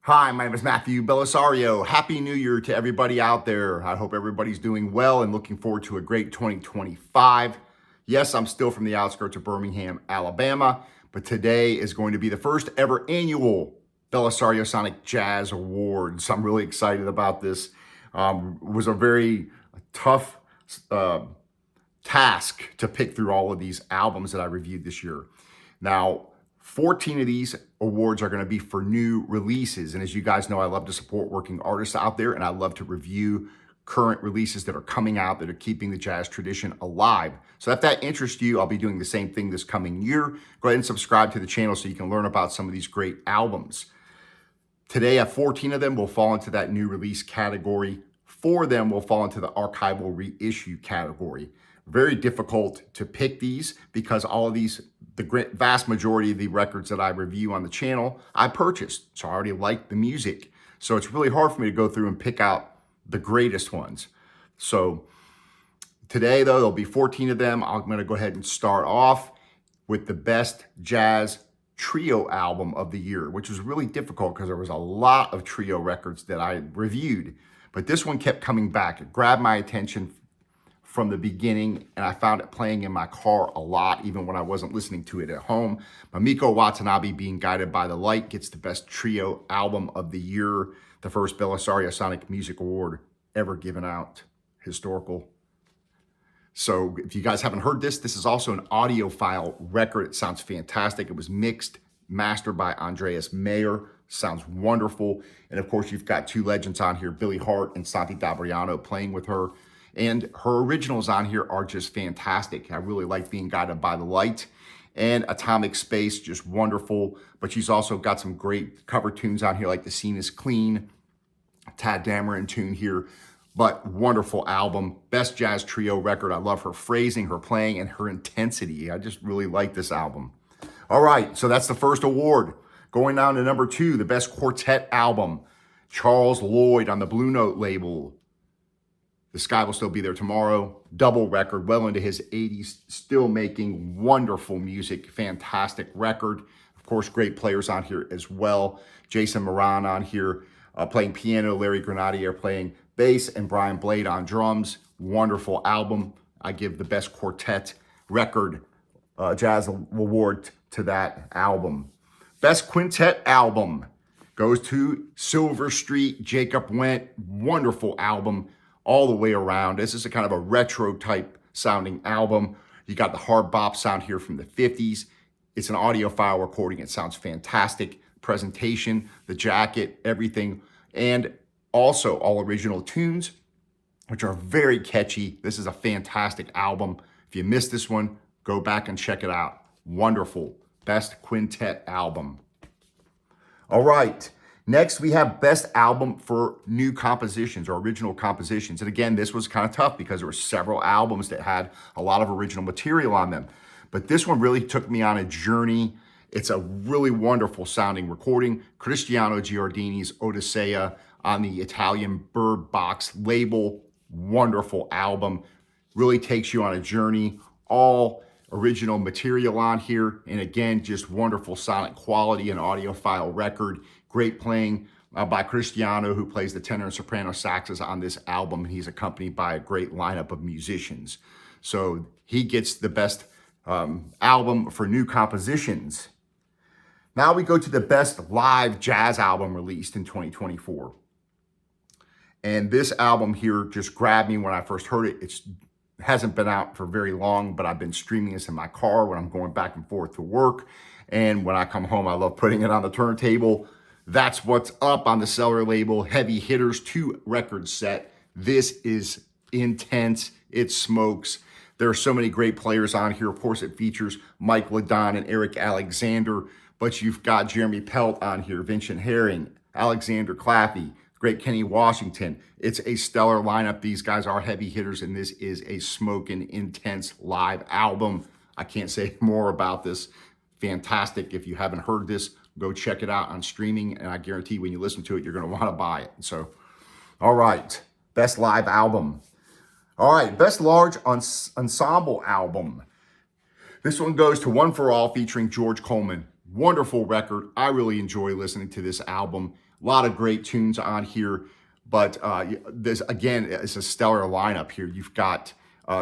Hi, my name is Matthew Bellisario. Happy New Year to everybody out there. I hope everybody's doing well and looking forward to a great 2025. Yes, I'm still from the outskirts of Birmingham, Alabama, but today is going to be the first ever annual BellisarioSonic Jazz Awards. I'm really excited about this. It was a very tough task to pick through all of these albums that I reviewed this year. Now, 14 of these awards are going to be for new releases. And as you guys know, I love to support working artists out there, and I love to review current releases that are coming out that are keeping the jazz tradition alive. So if that interests you, I'll be doing the same thing this coming year. Go ahead and subscribe to the channel so you can learn about some of these great albums. Today, 14 of them will fall into that new release category. 4 of them will fall into the archival reissue category. Very difficult to pick these because all of these, the vast majority of the records that I review on the channel, I purchased. So I already like the music. So it's really hard for me to go through and pick out the greatest ones. So today, though, there'll be 14 of them. I'm going to go ahead and start off with the best jazz trio album of the year, which was really difficult because there was a lot of trio records that I reviewed. But this one kept coming back. It grabbed my attention from the beginning, and I found it playing in my car a lot, even when I wasn't listening to it at home. Mamiko Watanabe, Being Guided by the Light, gets the best trio album of the year, the first BellisarioSonic Music Award ever given out. Historical. So if you guys haven't heard this, this is also an audiophile record. It sounds fantastic. It was mixed, mastered by Andreas Mayer. Sounds wonderful. And of course, you've got 2 legends on here, Billy Hart and Santi Dabriano, playing with her. And her originals on here are just fantastic. I really like Being Guided by the Light. And Atomic Space, just wonderful. But she's also got some great cover tunes on here, like The Scene is Clean, Tad Dameron tune here. But wonderful album. Best jazz trio record. I love her phrasing, her playing, and her intensity. I just really like this album. All right, so that's the first award. Going down to number 2, the best quartet album. Charles Lloyd on the Blue Note label. The Sky Will Still Be There Tomorrow, double record, well into his 80s, still making wonderful music, fantastic record. Of course, great players on here as well. Jason Moran on here playing piano, Larry Grenadier playing bass, and Brian Blade on drums. Wonderful album. I give the best quartet record jazz award to that album. Best quintet album goes to Silver Street, Jacob Wendt. Wonderful album all the way around. This is a kind of a retro type sounding album. You got the hard bop sound here from the 50s. It's an audiophile recording. It sounds fantastic. Presentation, the jacket, everything. And also all original tunes, which are very catchy. This is a fantastic album. If you missed this one, go back and check it out. Wonderful. Best quintet album. All right. Next, we have best album for new compositions or original compositions. And again, this was kind of tough because there were several albums that had a lot of original material on them. But this one really took me on a journey. It's a really wonderful sounding recording. Cristiano Giardini's Odissea on the Italian Bird Box label. Wonderful album. Really takes you on a journey. All original material on here. And again, just wonderful sonic quality and audiophile record. Great playing by Cristiano, who plays the tenor and soprano saxes on this album. He's accompanied by a great lineup of musicians. So he gets the best album for new compositions. Now we go to the best live jazz album released in 2024. And this album here just grabbed me when I first heard it. It hasn't been out for very long, but I've been streaming this in my car when I'm going back and forth to work. And when I come home, I love putting it on the turntable. That's What's Up on the Cellar label. Heavy Hitters 2 record set. This is intense. It smokes. There are so many great players on here. Of course, it features Mike Ladon and Eric Alexander, but you've got Jeremy Pelt on here, Vincent Herring, Alexander Claffey, great Kenny Washington. It's a stellar lineup. These guys are heavy hitters, and this is a smoking, intense live album. I can't say more about this. Fantastic. If you haven't heard this, go check it out on streaming, and I guarantee when you listen to it, you're going to want to buy it. So, all right, best live album. All right, best large ensemble album. This one goes to One for All featuring George Coleman. Wonderful record. I really enjoy listening to this album. A lot of great tunes on here, but this, again, is a stellar lineup here. You've got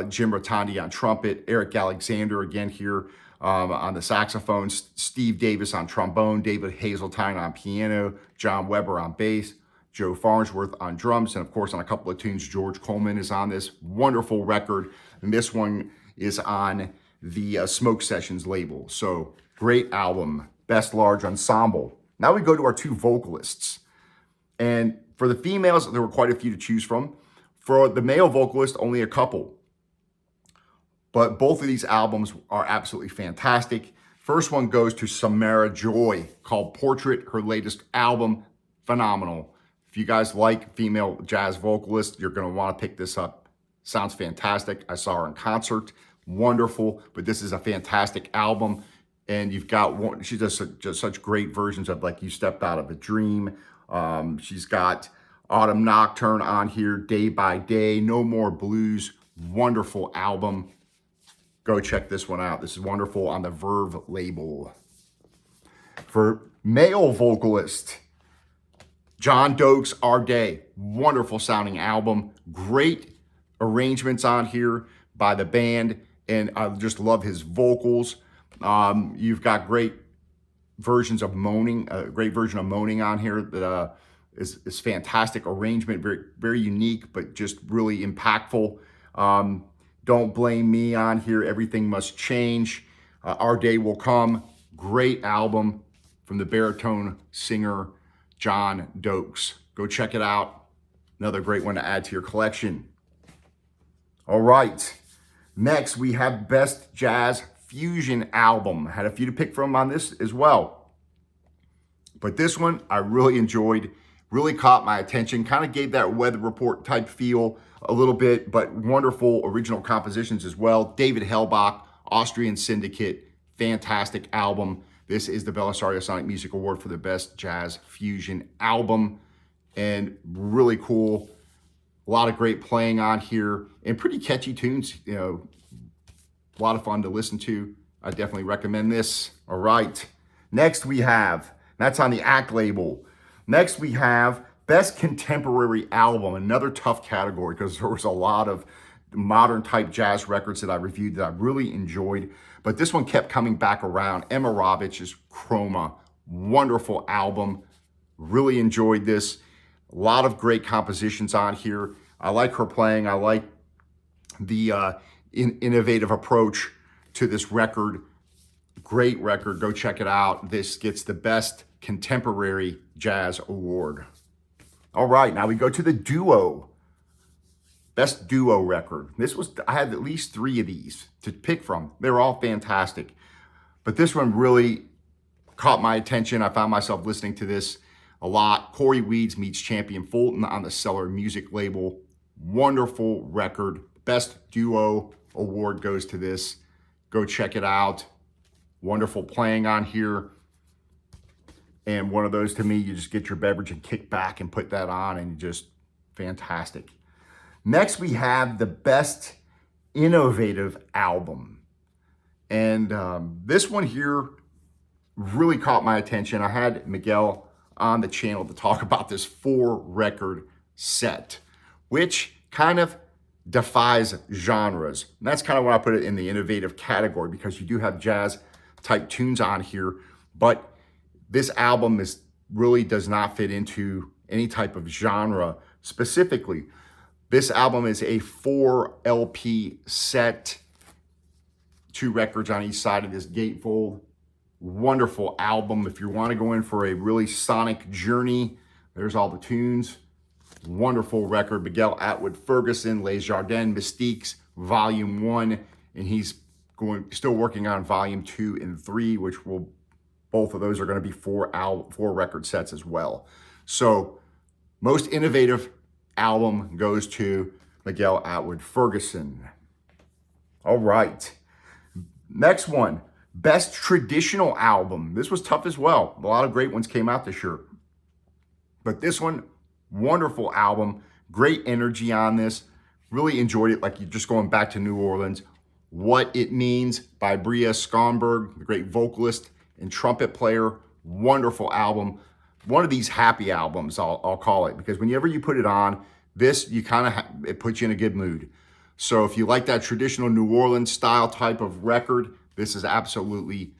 Jim Rotondi on trumpet, Eric Alexander again here on the saxophone, Steve Davis on trombone, David Hazeltine on piano, John Weber on bass, Joe Farnsworth on drums, and of course on a couple of tunes, George Coleman is on this wonderful record. And this one is on the Smoke Sessions label. So great album, best large ensemble. Now we go to our two vocalists. And for the females, there were quite a few to choose from. For the male vocalist, only a couple. But both of these albums are absolutely fantastic. First one goes to Samara Joy, called Portrait, her latest album. Phenomenal. If you guys like female jazz vocalists, you're going to want to pick this up. Sounds fantastic. I saw her in concert. Wonderful. But this is a fantastic album. And you've got one, she does just such great versions of like You Stepped Out of a Dream. She's got Autumn Nocturne on here, Day by Day, No More Blues. Wonderful album. Go check this one out. This is wonderful on the Verve label. For male vocalist, John Dokes, Our Day. Wonderful sounding album. Great arrangements on here by the band. And I just love his vocals. You've got great versions of moaning, a great version of moaning on here that is fantastic arrangement, very, very unique, but just really impactful. Don't Blame Me on here, Everything Must Change, Our Day Will Come. Great album from the baritone singer, John Dokes. Go check it out. Another great one to add to your collection. All right, next we have Best Jazz Fusion Album. Had a few to pick from on this as well. But this one I really enjoyed, really caught my attention, kind of gave that Weather Report type feel a little bit, but wonderful original compositions as well. David Helbock, Austrian Syndicate, fantastic album. This is the BellisarioSonic Music Award for the Best Jazz Fusion Album, and really cool. A lot of great playing on here, and pretty catchy tunes, you know, a lot of fun to listen to. I definitely recommend this. All right, next we have, that's on the ACT label. Next we have Best Contemporary Album, another tough category because there was a lot of modern type jazz records that I reviewed that I really enjoyed. But this one kept coming back around. Emma Rawicz's Chroma, wonderful album. Really enjoyed this. A lot of great compositions on here. I like her playing. I like the innovative approach to this record. Great record. Go check it out. This gets the Best Contemporary Jazz Award. All right, now we go to the duo. Best duo record. I had at least 3 of these to pick from. They're all fantastic. But this one really caught my attention. I found myself listening to this a lot. Corey Weeds meets Champion Fulton on the Cellar Music label. Wonderful record. Best duo award goes to this. Go check it out. Wonderful playing on here. And one of those, to me, you just get your beverage and kick back and put that on, and just fantastic. Next, we have the Best Innovative Album. And this one here really caught my attention. I had Miguel on the channel to talk about this 4-record set, which kind of defies genres. And that's kind of why I put it in the innovative category, because you do have jazz type tunes on here, but this album really does not fit into any type of genre specifically. This album is a 4 LP set, 2 records on each side of this gatefold. Wonderful album. If you want to go in for a really sonic journey, there's all the tunes. Wonderful record. Miguel Atwood Ferguson, Les Jardins Mystiques, Volume 1, and he's still working on Volume 2 and 3, which will, both of those are going to be 4 record sets as well. So, most innovative album goes to Miguel Atwood Ferguson. All right. Next one, Best Traditional Album. This was tough as well. A lot of great ones came out this year. But this one, wonderful album. Great energy on this. Really enjoyed it, like you're just going back to New Orleans. What It Means by Bria Skonberg, the great vocalist, and trumpet player. Wonderful album. One of these happy albums, I'll call it, because whenever you put it on, this, you kind of, it puts you in a good mood. So if you like that traditional New Orleans style type of record, this is absolutely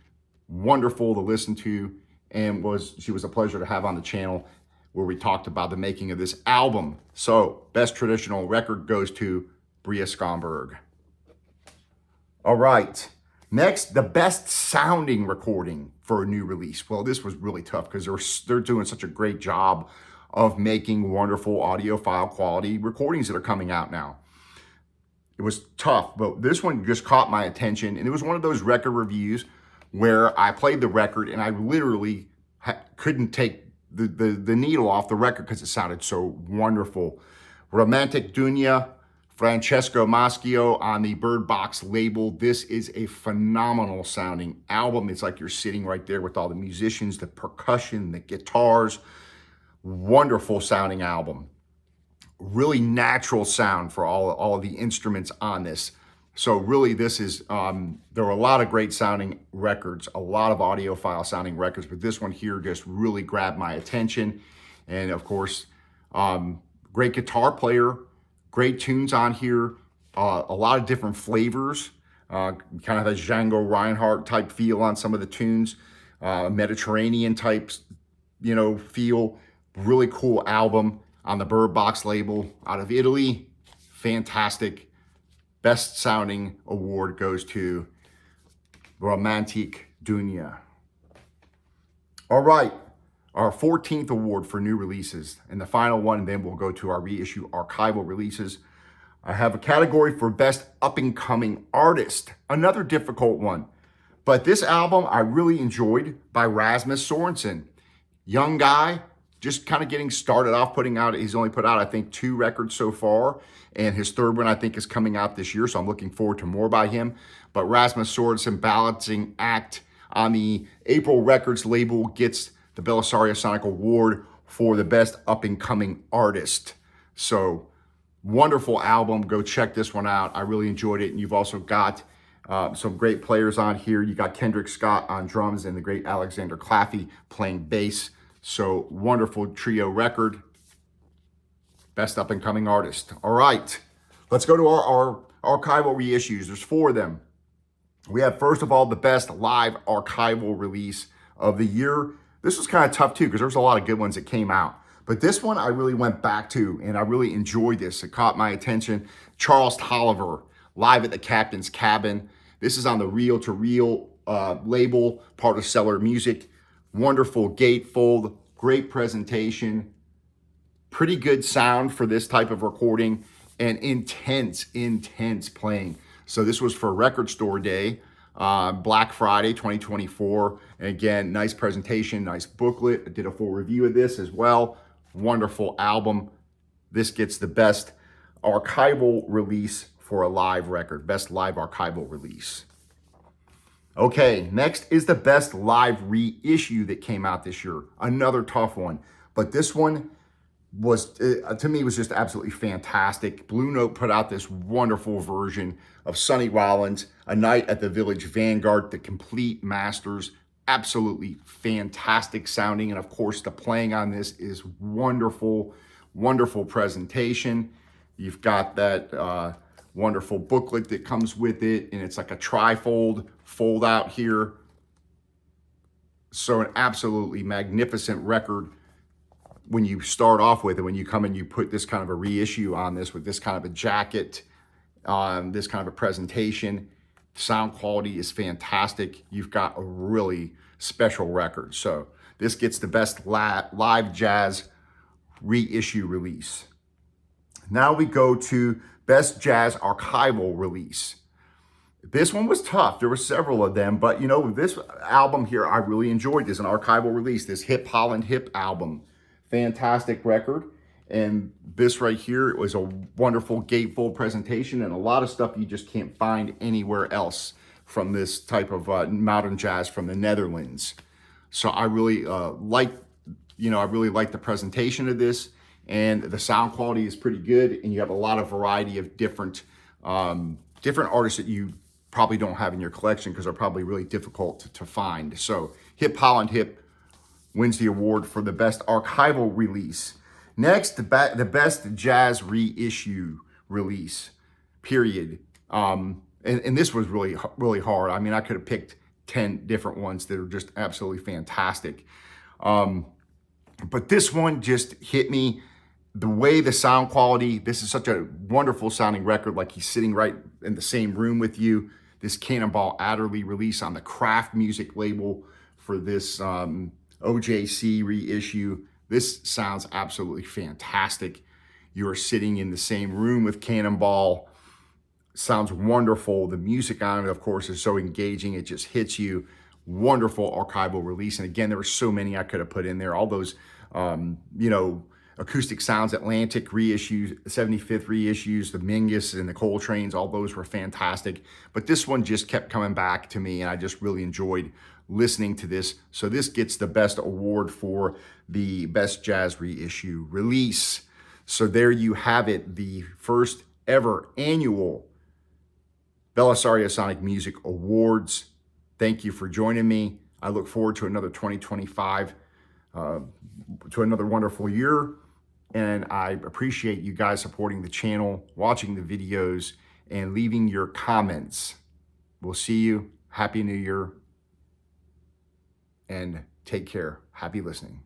wonderful to listen to, and she was a pleasure to have on the channel where we talked about the making of this album. So best traditional record goes to Bria Skomberg. All right, next, the best sounding recording for a new release. Well, this was really tough because they're doing such a great job of making wonderful audiophile quality recordings that are coming out now. It was tough, but this one just caught my attention, and it was one of those record reviews where I played the record and I literally couldn't take the needle off the record because it sounded so wonderful. Romantic Dunya, Francesco Maschio on the Bird Box label. This is a phenomenal sounding album. It's like you're sitting right there with all the musicians, the percussion, the guitars. Wonderful sounding album. Really natural sound for all of the instruments on this. So really this is, there were a lot of great sounding records, a lot of audiophile sounding records, but this one here just really grabbed my attention. And of course, great guitar player, great tunes on here, a lot of different flavors, kind of a Django Reinhardt type feel on some of the tunes, Mediterranean types, feel. Really cool album on the Bird Box label out of Italy. Fantastic. Best sounding award goes to Romantic Dunya. All right, our 14th award for new releases, and the final one, and then we'll go to our reissue archival releases. I have a category for best up-and-coming artist, another difficult one. But this album I really enjoyed by Rasmus Sorensen. Young guy, just kind of getting started off putting out, he's only put out, I think, 2 records so far, and his 3rd one, I think, is coming out this year, so I'm looking forward to more by him. But Rasmus Sorensen, balancing act on the April Records label, gets the BellisarioSonic Award for the best up-and-coming artist. So, wonderful album. Go check this one out. I really enjoyed it, and you've also got some great players on here. You got Kendrick Scott on drums and the great Alexander Claffey playing bass. So, wonderful trio record. Best up-and-coming artist. All right, let's go to our archival reissues. There's 4 of them. We have, first of all, the best live archival release of the year. This was kind of tough, too, because there was a lot of good ones that came out. But this one I really went back to, and I really enjoyed this. It caught my attention. Charles Tolliver, Live at the Captain's Cabin. This is on the Reel to Reel label, part of Cellar Music. Wonderful gatefold, great presentation, pretty good sound for this type of recording, and intense playing. So this was for Record Store Day, Black Friday 2024. And again, nice presentation, nice booklet. I did a full review of this as well. Wonderful album. This gets the best archival release for a live record, best live archival release. Okay, next is the best live reissue that came out this year. Another tough one, but this one was, to me, was just absolutely fantastic. Blue Note put out this wonderful version of Sonny Rollins, A Night at the Village Vanguard, the complete masters. Absolutely fantastic sounding, and of course, the playing on this is wonderful, wonderful presentation. You've got that wonderful booklet that comes with it, and it's like a trifold fold out here. So an absolutely magnificent record when you start off with it, when you come and you put this kind of a reissue on this with this kind of a jacket, this kind of a presentation. Sound quality is fantastic. You've got a really special record. So this gets the best live jazz reissue release. Now we go to best jazz archival release. This one was tough. There were several of them, but this album here, I really enjoyed this, an archival release, this Hip Holland Hip album. Fantastic record. And this right here, it was a wonderful gatefold presentation and a lot of stuff you just can't find anywhere else from this type of modern jazz from the Netherlands. So I really like the presentation of this, and the sound quality is pretty good, and you have a lot of variety of different artists that you probably don't have in your collection because they're probably really difficult to find. So Hip Holland Hip wins the award for the best archival release. Next, the best jazz reissue release, period. And this was really, really hard. I mean, I could have picked 10 different ones that are just absolutely fantastic. But this one just hit me. The way the sound quality, this is such a wonderful sounding record, like he's sitting right in the same room with you. This Cannonball Adderley release on the Craft Music label for this OJC reissue. This sounds absolutely fantastic. You are sitting in the same room with Cannonball. Sounds wonderful. The music on it, of course, is so engaging. It just hits you. Wonderful archival release. And again, there were so many I could have put in there. All those, Acoustic Sounds Atlantic reissues, 75th reissues, the Mingus and the Coltrane's, all those were fantastic. But this one just kept coming back to me, and I just really enjoyed listening to this. So this gets the best award for the best jazz reissue release. So there you have it, the first ever annual BellisarioSonic Music Awards. Thank you for joining me. I look forward to another 2025, to another wonderful year. And I appreciate you guys supporting the channel, watching the videos, and leaving your comments. We'll see you. Happy New Year. And take care. Happy listening.